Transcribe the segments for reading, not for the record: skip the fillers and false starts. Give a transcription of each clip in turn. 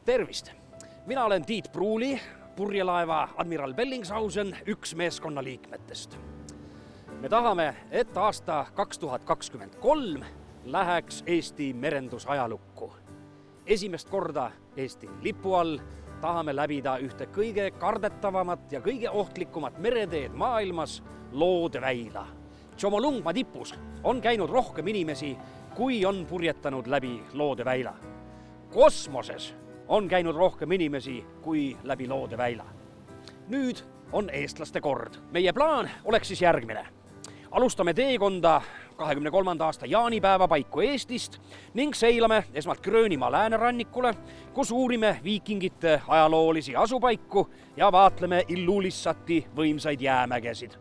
Tervist! Mina olen Tiit Pruuli, purjelaeva Admiral Bellingshausen, üks meeskonna liikmetest. Me tahame, et aasta 2023 läheks Eesti merendusajalukku. Esimest korda Eesti lipu all tahame läbida ühte kõige kardetavamat ja kõige ohtlikumat mereteed maailmas, Loodeväila. Tšomolungma tipus on käinud rohkem inimesi, kui on purjetanud läbi Loodeväila. Kosmoses on käinud rohkem inimesi kui läbi Loodeväila. Nüüd on eestlaste kord. Meie plaan oleks siis järgmine. Alustame teekonda 23. aasta jaanipäeva paiku Eestist ning seilame esmalt Gröönimaa läänerannikule, kus uurime viikingite ajaloolisi asupaiku ja vaatleme Illulissati võimsaid jäämägesid.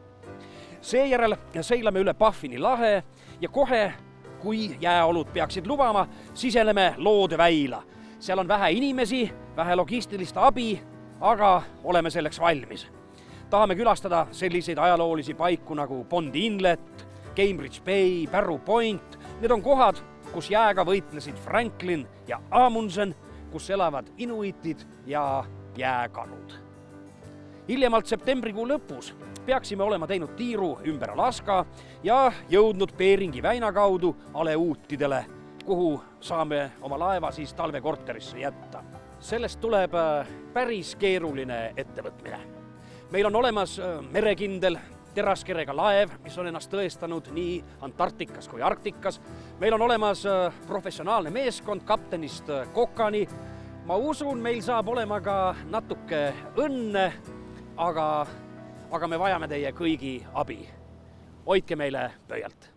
Seejärel seilame üle Baffini lahe ja kohe, kui jääolud peaksid lubama, siseneme Loodeväila. Seal on vähe inimesi, vähe logistilist abi, aga oleme selleks valmis. Tahame külastada selliseid ajaloolisi paiku nagu Bondi Inlet, Cambridge Bay, Barrow Point. Need on kohad, kus jääga võitlesid Franklin ja Amundsen, kus elavad inuitid ja jääkanud. Hiljemalt septembrikuu lõpus peaksime olema teinud tiiru ümber Alaska ja jõudnud Beringi väina kaudu Aleuutidele, kuhu saame oma laeva siis talvekorterisse jätta. Sellest tuleb päris keeruline ettevõtmine. Meil on olemas merekindel teraskerega laev, mis on ennast tõestanud nii Antarktikas kui Arktikas. Meil on olemas professionaalne meeskond kaptenist kokani. Ma usun, meil saab olema ka natuke õnne, aga me vajame teie kõigi abi. Hoidke meile pöialt!